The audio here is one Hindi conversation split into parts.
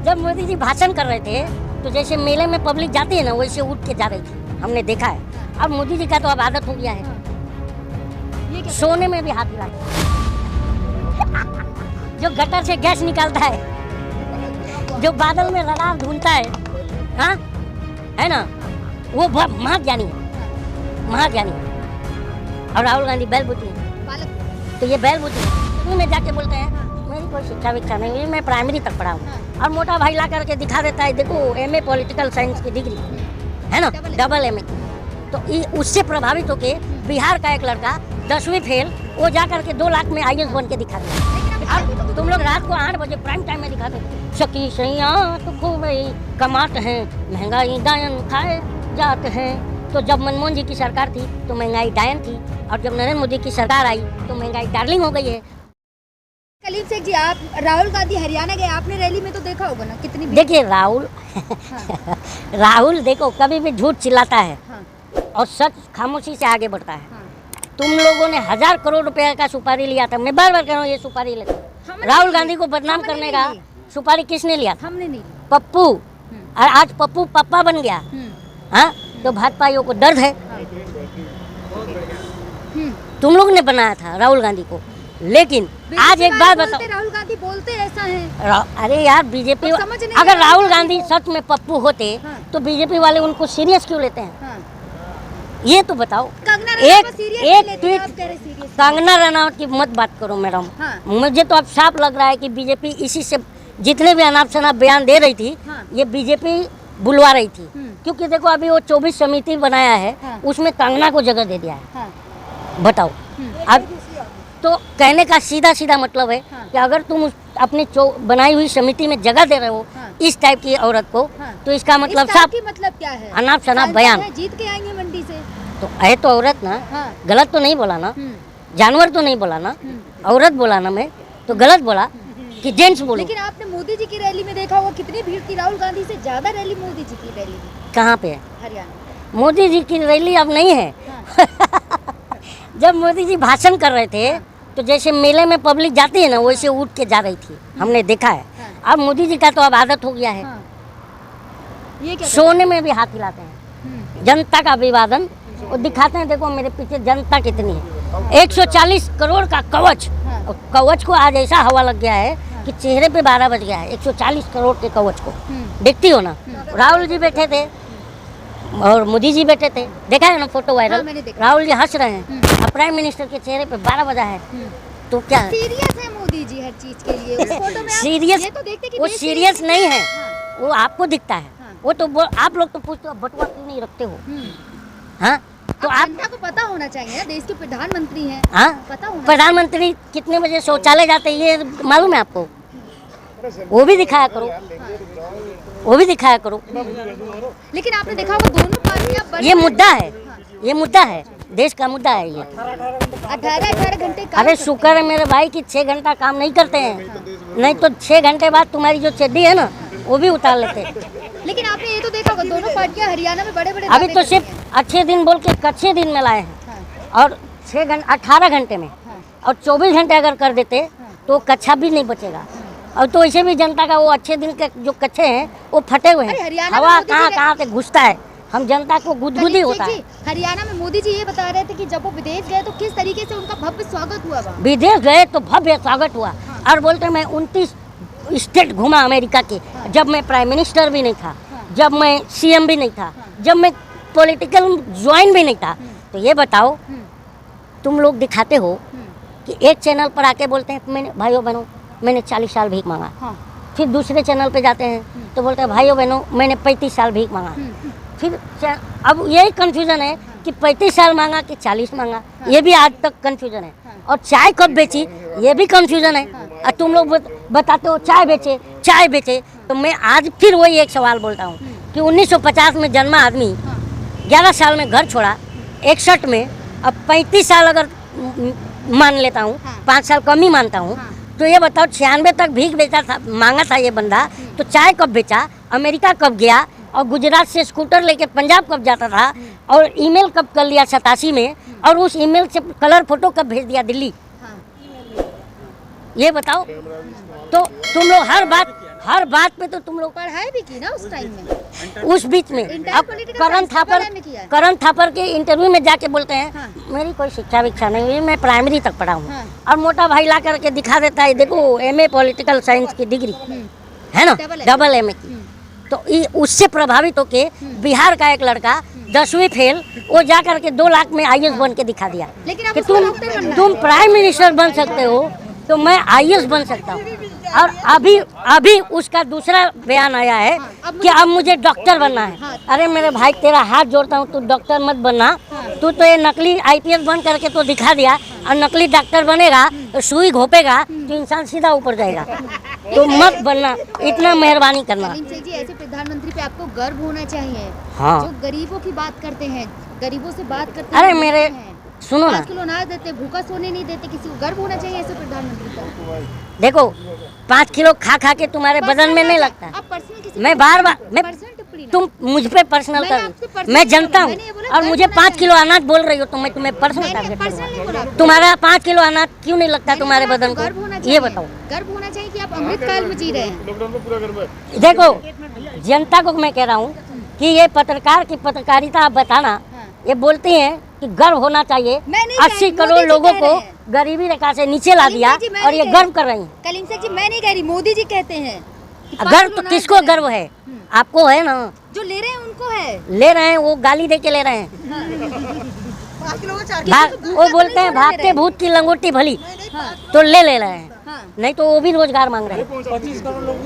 जब मोदी जी भाषण कर रहे थे तो जैसे मेले में पब्लिक जाती है ना वैसे उठ के जा रही थी, हमने देखा है। अब मोदी जी का तो अब आदत हो गया है, सोने में भी हाथ हिलाते जो गटर से गैस निकालता है, जो बादल में रडार ढूंढता है, हाँ है ना, वो महाज्ञानी है, महाज्ञानी है। और राहुल गांधी बैल बुद्धि है, तो ये बैल बुद्धि है। में जाके बोलते हैं मेरी कोई शिक्षा विक्षा नहीं हुई, मैं प्राइमरी तक पढ़ा हूँ। और मोटा भाई ला करके दिखा देता है, देखो MA पॉलिटिकल साइंस की डिग्री है ना, डबल MA। तो उससे प्रभावित होके बिहार का एक लड़का 10वीं फेल, वो जा करके 2 लाख में IAS बन के दिखा देता है। अब तुम लोग रात को 8 बजे प्राइम टाइम में दिखाते सकी सैया तो खूब कमाते हैं, महंगाई डायन खाए जाते हैं। तो जब मनमोहन जी की सरकार थी तो महंगाई डायन थी, और जब नरेंद्र मोदी की सरकार आई तो महंगाई डार्लिंग हो गई है। कलीम शेख जी, आप राहुल गांधी हरियाणा गए, आपने रैली में तो देखा होगा ना कितनी। देखिए राहुल राहुल देखो कभी भी झूठ चिल्लाता है और सच खामोशी से आगे बढ़ता है। तुम लोगों ने 1000 करोड़ रुपए का सुपारी लिया था, मैं बार बार कह रहा हूँ ये सुपारी लेते। राहुल गांधी को बदनाम करने का सुपारी किसने लिया था? हमने नहीं। पप्पू। और आज पप्पू पप्पा बन गया, हाँ तो भाजपाइयों को दर्द है। तुम लोग ने बनाया था राहुल गांधी को, लेकिन आज एक बात बताओ, राहुल गांधी बोलते ऐसा है। अरे यार बीजेपी, अगर राहुल गांधी सच में पप्पू होते तो बीजेपी वाले उनको सीरियस क्यों लेते हैं? ये तो बताओ। एक ट्वीट कंगना रनावत की मत बात करो मैडम। मुझे तो अब साफ लग रहा है कि बीजेपी इसी से जितने भी अनाप शनाप बयान दे रही थी, ये बीजेपी बुलवा रही थी। क्योंकि देखो अभी वो 24 समिति बनाया है, उसमें कंगना को जगह दे दिया है। बताओ। अब तो कहने का सीधा सीधा मतलब है कि अगर तुम अपनी बनाई हुई समिति में जगह दे रहे हो इस टाइप की औरत को, तो इसका मतलब साफ मतलब क्या है? अनाप शनाप बयान। जीत के आएंगे मंडी से तो है तो औरत ना, गलत तो नहीं बोला ना, जानवर तो नहीं बोला ना, औरत बोला ना, मैं तो गलत बोला कि जेंट्स बोलो। लेकिन आपने मोदी जी की रैली में देखा होगा कितनी भीड़ थी, राहुल गांधी से ज्यादा रैली मोदी जी की रैली में। कहाँ पे है? हरियाणा। मोदी जी की रैली अब नहीं है। जब मोदी जी भाषण कर रहे थे तो जैसे मेले में पब्लिक जाती है ना वैसे उठ के जा रही थी, हमने देखा है। अब मोदी जी का तो अब आदत हो गया है, ये क्या सोने में भी हाथ हिलाते हैं। जनता का अभिवादन वो दिखाते हैं, देखो मेरे पीछे जनता कितनी है। 140 करोड़ का कवच, कवच को आज ऐसा हवा लग गया है कि चेहरे पे 12 बज गया है। 140 करोड़ के कवच को देखती हो ना। राहुल जी बैठे थे और मोदी जी बैठे थे, देखा है ना फोटो वायरल। राहुल जी हंस रहे हैं और प्राइम मिनिस्टर के चेहरे पे 12 बजा है। तो क्या है? सीरियस है मोदी जी हर चीज के लिए। उस फोटो में सीरियस ये तो देखते कि वो सीरियस नहीं है, वो आपको दिखता है। वो तो आप लोग तो पूछते हो बटुआ क्यों नहीं रखते हो? हाँ तो आप जनता को पता होना चाहिए ना, देश के प्रधानमंत्री हैं। हाँ पता होना। प्रधानमंत्री कितने बजे शौचालय जाते हैं ये मालूम है आपको? वो भी दिखाया करो, वो भी दिखाया करो। लेकिन आपने देखा होगा दोनों पार्टियां ये मुद्दा है, ये मुद्दा है, देश का मुद्दा है ये। 18 घंटे काम। अरे शुक्र है मेरे भाई कि 6 घंटा काम नहीं करते हैं, नहीं तो 6 घंटे बाद तुम्हारी जो चड्डी है ना वो भी उतार लेते। लेकिन आपने ये तो देखा होगा दोनों पार्टियां हरियाणा में बड़े बड़े अभी तो सिर्फ अच्छे दिन बोल के कच्चे दिन में लाए हैं, और 18 घंटे में, और 24 घंटे अगर कर देते तो कच्चा भी नहीं बचेगा। और तो वैसे भी जनता का वो अच्छे दिन के जो कच्चे हैं वो फटे हुए हैं, हवा कहाँ से घुसता है, हम जनता को गुदगुदी होता है। हरियाणा में मोदी जी ये बता रहे थे कि जब वो विदेश गए तो किस तरीके से उनका भव्य स्वागत हुआ। विदेश गए तो भव्य स्वागत हुआ, और बोलते मैं 29 स्टेट घूमा अमेरिका के, जब मैं प्राइम मिनिस्टर भी नहीं था, जब मैं CM भी नहीं था, जब मैं पॉलिटिकल ज्वाइन भी नहीं था। तो ये बताओ तुम लोग दिखाते हो कि एक चैनल पर आके बोलते हैं मैंने भाइयों बहनों मैंने 40 साल भीख मांगा, फिर दूसरे चैनल पे जाते हैं तो बोलते हैं भाइयों बहनों मैंने 35 साल भीख मांगा। फिर अब यही कंफ्यूजन है कि 35 साल मांगा कि 40 मांगा, ये भी आज तक कंफ्यूजन है। और चाय कब बेची ये भी कंफ्यूजन है, और तुम लोग बताते हो चाय बेचे चाय बेचे। तो मैं आज फिर वही एक सवाल बोलता हूँ कि 1950 में जन्मा आदमी 11 साल में घर छोड़ा, 61 में, अब 35 साल अगर मान लेता हूँ, 5 साल कम ही मानता हूँ, तो ये बताओ 96 तक भीख बेचा था, मांगा था ये बंदा, तो चाय कब बेचा, अमेरिका कब गया, और गुजरात से स्कूटर लेके पंजाब कब जाता था, और ईमेल कब कर लिया 87 में, और उस ईमेल से कलर फोटो कब भेज दिया दिल्ली, ये बताओ। तो तुम लोग हर बात पे तो तुम लोग पढ़ाई भी की ना उस टाइम में, उस बीच में। Entire अब political करण science थापर पढ़ाई में किया है। करण थापर के इंटरव्यू में जाके बोलते हैं हाँ। मेरी कोई शिक्षा विक्षा नहीं हुई, मैं प्राइमरी तक पढ़ा हूँ। हाँ। और मोटा भाई ला करके दिखा देता है, देखो MA पॉलिटिकल साइंस की डिग्री है ना, डबल MA की। तो उससे प्रभावित होके बिहार का एक लड़का 10वीं फेल, वो जा करके 2 लाख में IAS बन के दिखा दिया लेकिन अब कि उसको डॉक्टर बनना है। तुम प्राइम मिनिस्टर बन सकते हो, तो मैं IAS बन सकता हूँ। और अभी उसका दूसरा बयान आया है कि अब मुझे डॉक्टर बनना है। अरे मेरे भाई, तेरा हाथ जोड़ता हूँ, तू डॉक्टर मत बनना। तू तो ये नकली IPS बन करके तो दिखा दिया, और नकली डॉक्टर बनेगा तो सुई घोपेगा तो इंसान सीधा ऊपर जाएगा। तो मत बनना, इतना मेहरबानी करना। कलीम शेख जी, ऐसे प्रधानमंत्री पे आपको गर्व होना चाहिए। हाँ। जो गरीबों की बात करते हैं, गरीबों से बात करते अरे हैं, मेरे हैं। सुनो ना, 5 किलो अनाज देते, भूखा सोने नहीं देते, किसी को गर्व होना चाहिए ऐसे प्रधानमंत्री पर। देखो 5 किलो खा खा के तुम्हारे बदन में नहीं लगता। आप पर्सनल किसी मैं बार बार मैं पर्सनल टिप्पणी ना। तुम मुझ पे पर्सनल मैंने कर, आपसे personal मैं जनता हूँ। मैंने ये बोला और गर्व मुझे होना 5 किलो अनाज बोल रही हो, तो मैं तुम्हें पर्सनल मैंने टारगेट पर्सनल नहीं बोला। तुम्हारा 5 किलो अनाज क्यों नहीं लगता मैंने तुम्हारे बोला बदन आपको गर्व होना को, चाहिए। ये बताओ। गर्व होना चाहिए कि आप अमृत काल में जी रहे हैं। देखो जनता को मैं कह रहा हूँ कि ये पत्रकार की पत्रकारिता आप बताना, ये बोलती हैं कि गर्व होना चाहिए। मैं नहीं कह 80 रही, करोड़ मोदी जी लोगों कह को रहे हैं। गरीबी रेखा से नीचे ला दिया, कलीम जी, मैं और नहीं ये कह गर्व रही। कर रही हैं। कलीम शेख जी, मैं नहीं कह रही, मोदी जी कहते हैं कि 5 गर्व किलो तो अनाज किसको दे रहे गर्व है? आपको है ना, हैं। जो ले रहे हैं उनको है। ले रहे हैं, वो गाली दे के ले रहे हैं। 5 किलो का वो बोलते हैं भागते भूत की लंगोटी भली, तो ले रहे हैं। हाँ। नहीं तो वो भी रोजगार मांग रहे हैं। 25 करोड़ लोगों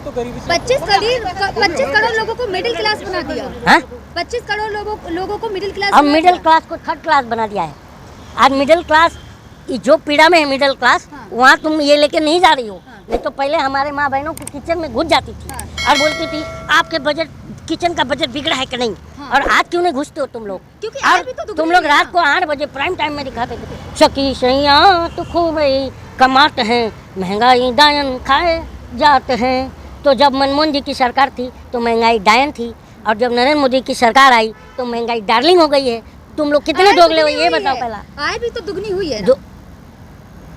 को मिडिल क्लास बना दिया। हाँ? 25 करोड़ लोगों को मिडिल क्लास अब बना मिडिल दिया। क्लास को 3rd क्लास बना दिया है। आज मिडिल क्लास जो पीड़ा में है, मिडिल क्लास, वहाँ तुम ये लेके नहीं जा रही हो। नहीं तो पहले हमारे माँ बहनों की किचन में घुस जाती थी और बोलती थी आपके बजट, किचन का बजट बिगड़ा है कि नहीं। और आज क्यों नहीं घुसते हो तुम लोग? क्योंकि और आज भी तो तुम लोग रात को 8 बजे प्राइम टाइम में दिखाते थे, सखी सैया तो खूब ही कमाते हैं, महंगाई डायन खाए जाते हैं। तो जब मनमोहन जी की सरकार थी तो महंगाई डायन थी, और जब नरेंद्र मोदी की सरकार आई तो महंगाई डार्लिंग हो गई है। तुम लोग कितने आय दोगले हो दुगनी ये हुई बताओ है। पहला। आय भी तो दुगनी हुई है ना।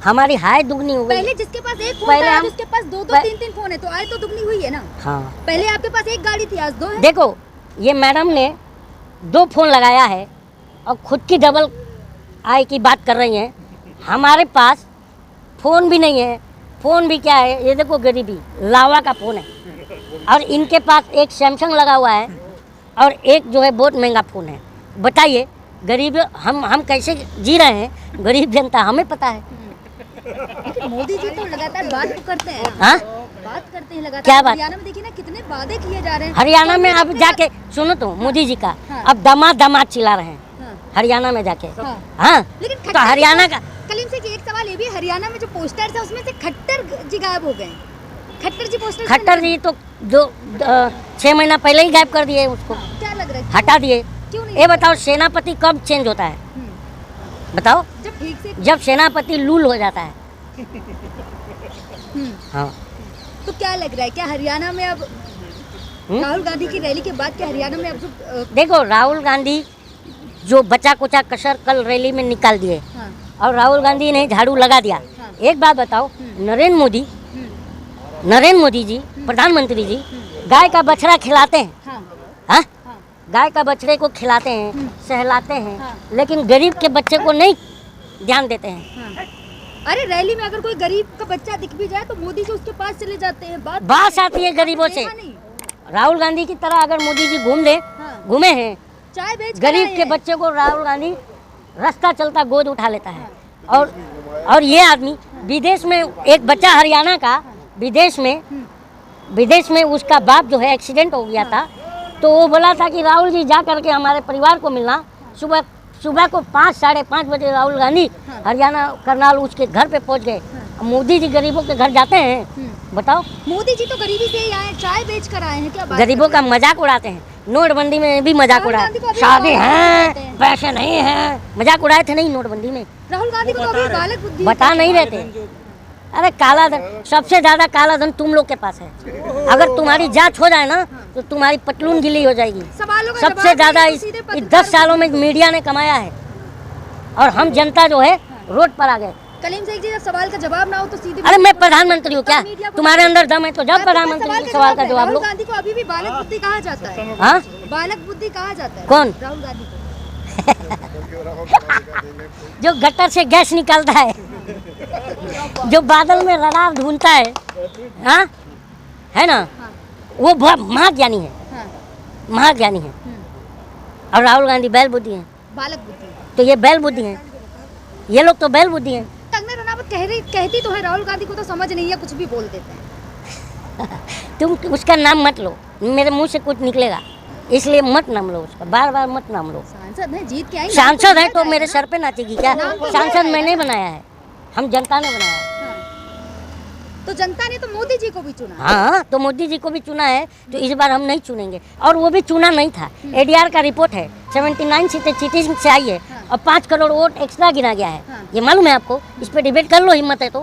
हमारी हाय दुगनी हो गई। पहले जिसके पास एक फोन पहले था, आज हम- उसके पास 2-2 पह- 3-3 फोन है, तो आय तो दुगनी हुई है ना। हाँ, पहले आपके पास एक गाड़ी थी, आज 2 है। देखो ये मैडम ने 2 फोन लगाया है और खुद की डबल आय की बात कर रही हैं। हमारे पास फोन भी नहीं है। फोन भी क्या है, ये देखो गरीबी, लावा का फोन है। और इनके पास एक सैमसंग लगा हुआ है और एक जो है बहुत महंगा फोन है। बताइए गरीब हम कैसे जी रहे हैं, गरीब जनता हमें पता है। लेकिन मोदी जी तो लगातार बात तो करते हैं। हाँ, बात करते हैं लगातार। क्या बात? हरियाणा में देखिए ना कितने वादे किए जा रहे हैं। हरियाणा में अब जाके सुनो तो मोदी जी का हाँ। अब दामाद चिल्ला रहे हैं हाँ। हरियाणा में जाके। हाँ। हाँ, लेकिन तो हरियाणा का कलीम से एक सवाल ये भी, हरियाणा में जो पोस्टर था उसमें से खट्टर जी गायब हो गए। खट्टर जी पोस्टर खट्टर जी तो 6 महीना पहले ही गायब कर दिए, उसको क्या लग रहा है, हटा दिए। क्यों नहीं? ये बताओ सेनापति कब चेंज होता है? बताओ, जब ठीक से जब सेनापति लूल हो जाता है। हाँ। तो क्या लग रहा है, क्या हरियाणा में अब राहुल गांधी की रैली के बाद क्या हरियाणा में अब जो देखो राहुल गांधी जो बचा कुचा कसर कल रैली में निकाल दिए, हाँ, और राहुल गांधी ने झाड़ू लगा दिया। हाँ। एक बात बताओ, नरेंद्र मोदी जी प्रधानमंत्री जी गाय का बछड़ा खिलाते हैं। हाँ, हाँ? हाँ, गाय का बछड़े को खिलाते हैं, सहलाते हैं, हाँ। लेकिन गरीब के बच्चे को नहीं ध्यान देते हैं। हाँ। अरे रैली में अगर कोई गरीब का बच्चा दिख भी जाए तो मोदी जी उसके पास चले जाते हैं। बात आती है गरीबों से। देखा नहीं? राहुल गांधी की तरह अगर मोदी जी हाँ। घूमे हैं, चाय बेच गरीब के बच्चे को राहुल गांधी रास्ता चलता गोद उठा लेता है। और ये आदमी विदेश में, एक बच्चा हरियाणा का विदेश में उसका बाप जो है एक्सीडेंट हो गया था, तो वो बोला था कि राहुल जी जा करके हमारे परिवार को मिलना। सुबह को 5 साढ़े 5 बजे राहुल गांधी हरियाणा करनाल उसके घर पे पहुंच गए। मोदी जी गरीबों के घर जाते हैं? बताओ। मोदी जी तो गरीबी से ही आए, चाय बेच कर आए हैं। क्या बात गरीबों का मजाक उड़ाते हैं। नोटबंदी में भी मजाक राहुल उड़ाया, गांधी को अभी शादी बालक है, बुद्धि हैं। पैसे नहीं है, मजाक उड़ाए थे नहीं नोटबंदी में। राहुल गांधी को तो अभी बालक बुद्धि बता नहीं रहते। अरे काला धन, सबसे ज्यादा काला धन तुम लोग के पास है। अगर तुम्हारी जांच हो जाए ना तो तुम्हारी पतलून गिली हो जाएगी। सवालों का सबसे जवाब ज्यादा नहीं, इस सीधे 10 सालों में मीडिया ने कमाया है, और हम जनता जो है रोड पर आ गए। कलीम शेख जी, जब सवाल का जवाब ना हो तो सीधे अरे मैं प्रधानमंत्री हूँ क्या? तुम्हारे अंदर दम है तो जब प्रधानमंत्री के सवाल का जवाब राहुल लो। गांधी को अभी भी बालक बुद्धि कहा जाता है। हाँ, बालक बुद्धि कहा जाता है कौन? राहुल गांधी को। जो गटर से गैस निकलता है, जो बादल में रडार ढूंढता है, हाँ, है ना, हाँ, वो महाज्ञानी है, हाँ, महाज्ञानी है। और राहुल गांधी बैल बुद्धि है, बालक बुद्धि। तो ये बैल बुद्धि है, ये लोग तो बैल बुद्धि है। कंगना रनावत कहती तो है राहुल गांधी को तो समझ नहीं है, कुछ भी बोल देते हैं। तुम उसका नाम मत लो, मेरे मुंह से कुछ निकलेगा, इसलिए मत नाम लो उसका, बार बार मत नाम लो। सांसद है, जीत के आई। सांसद है तो मेरे सर पे नाचेगी क्या? नाम तो सांसद लिया मैंने बनाया है, हम जनता ने बनाया है। तो जनता ने तो मोदी जी को भी चुना। हाँ, तो मोदी जी को भी चुना है, तो इस बार हम नहीं चुनेंगे। और वो भी चुना नहीं था, एडीआर का रिपोर्ट है, 79 सीटें चीटिंग से आई है और 5 करोड़ वोट एक्स्ट्रा गिना गया है। ये मालूम है आपको? इस पे डिबेट कर लो, हिम्मत है तो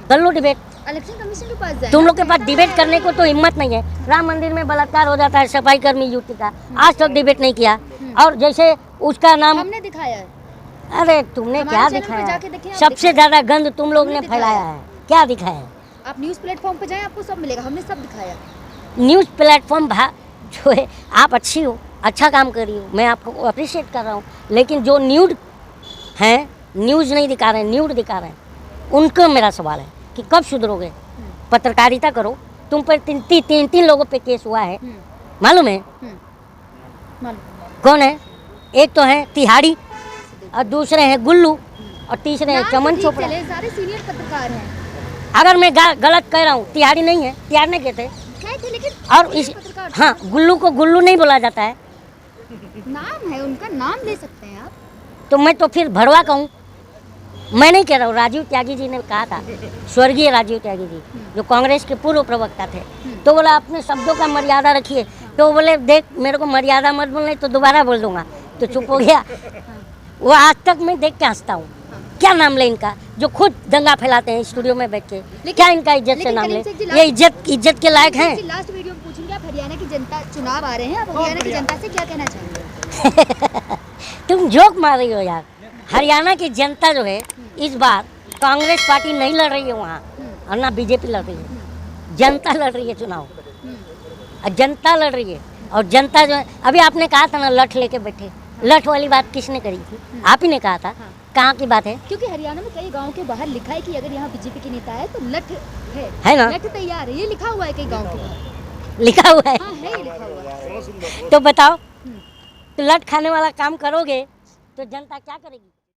कर लो डिबेट। इलेक्शन कमीशन के पास जाए। तुम लोग के पास डिबेट करने को तो हिम्मत नहीं है। राम मंदिर में बलात्कार हो जाता है सफाई कर्मी युवती का, आज तक डिबेट नहीं किया। और जैसे उसका नाम, हमने दिखाया है। अरे तुमने हमारे क्या चैनल पे दिखाया? जाके देखिए, आप सबसे ज्यादा गंद तुम लोग ने हमने दिखाया। फैलाया है। क्या दिखाया? आप न्यूज़ प्लेटफॉर्म पे जाएं, आपको सब मिलेगा, हमने सब दिखाया। न्यूज़ प्लेटफॉर्म जो है, आप अच्छी हो, अच्छा काम कर रही हो, मैं आपको अप्रिशिएट कर रहा हूँ, लेकिन जो न्यूड हैं, न्यूज़ नहीं दिखा रहे हैं, न्यूड दिखा रहे हैं, उनको मेरा सवाल है कि कब सुधरोगे? पत्रकारिता करो। तुम पर तीन लोगों पे केस हुआ है, मालूम है? कौन है? एक तो है तिहाड़ी, और दूसरे हैं गुल्लू, और तीसरे हैं चमन चोपड़ा। सारे सीनियर पत्रकार हैं। अगर मैं गलत कह रहा हूँ, तिहाड़ी नहीं है, तिहाड़ नहीं कहते। थे लेकिन और इस, हाँ, गुल्लू को गुल्लू नहीं बोला जाता है, नाम है उनका, नाम ले सकते हैं आप। तो मैं तो फिर भड़वा कहूँ? मैं नहीं कह रहा हूँ, राजीव त्यागी जी ने कहा था, स्वर्गीय राजीव त्यागी जी जो कांग्रेस के पूर्व प्रवक्ता थे, तो बोला अपने शब्दों का मर्यादा रखिए। तो बोले देख मेरे को मर्यादा मत बोलने तो दोबारा बोल दूंगा, तो चुप हो गया। वो आज तक मैं देख के हंसता हूँ। क्या नाम ले इनका, जो खुद दंगा फैलाते हैं स्टूडियो में बैठ के? क्या इनका इज्जत से नाम ले? ये इज्जत के लायक हैं? लास्ट वीडियो में पूछूंगी, आप हरियाणा की जनता, चुनाव आ रहे हैं, आप हरियाणा की जनता से क्या कहना चाहेंगे? तुम जोक मार रही हो यार। हरियाणा की जनता जो है, इस बार कांग्रेस पार्टी नहीं लड़ रही है वहाँ, और ना बीजेपी लड़ रही है, जनता लड़ रही है चुनाव। जनता लड़ रही है, और जनता जो है, अभी आपने कहा था ना लठ लेके बैठे, लठ वाली बात किसने करी थी? आप ही ने कहा था। कहाँ की बात है? क्योंकि हरियाणा में कई गांव के बाहर लिखा है कि अगर यहाँ बीजेपी के नेता है तो लठ है ना, लठ तैयार है, ये लिखा हुआ है कई गांव के बाहर, लिखा हुआ है। हाँ, है ये लिखा हुआ है। तो बताओ, तो लठ खाने वाला काम करोगे तो जनता क्या करेगी?